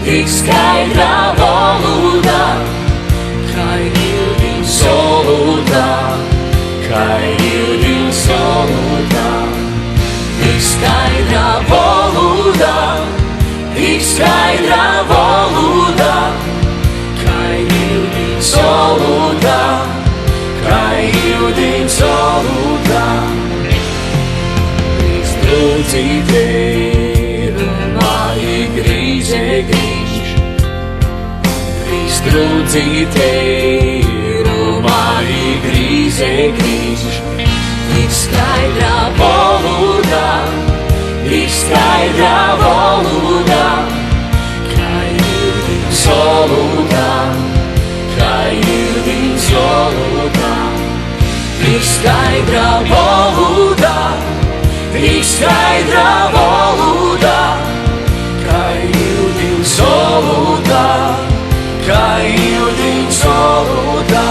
tik skaidrā volūdā, kā ildiņš volūdā, kā ildiņš volūdā. Tik skaidrā volūdā, tik skaidrā volūdā, kā ildiņš volūdā, kā ildiņš volūdā. Drūdzītei runāja grīze grīž, Krist drūdzītei runāja grīze grīž. Tik skaidrā volūdā, tik skaidrā volūdā, kā ildiņš volūdā, kā ildiņš volūdā. Tik skaidrā volūdā, tik skaidrā volūdā, kā ildiņš volūdā, kā ildiņš volūdā.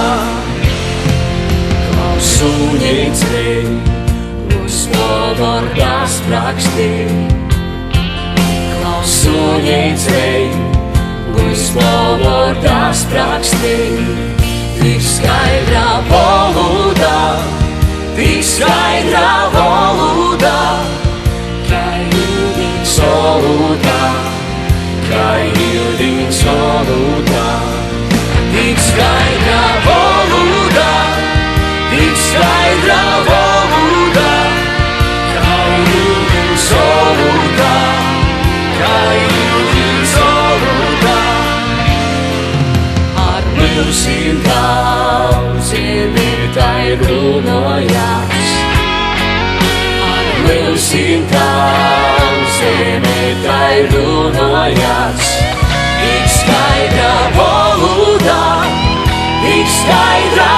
Klausuņiecei, uz povordā sprakstī. Klausuņiecei, uz povordā sprakstī. Tik skaidrā volūdā, tik skaidrā volūdā, kā ildiņš volūdā, kā ildiņš volūdā. Tik skaidrā volūdā, tik skaidrā volūdā, kā ildiņš volūdā, kā ildiņš volūdā. Ar milzīm daudziem tai runājās, ar milzīm daudziem tai runājās. Tik skaidrā volūdā, tik skaidrā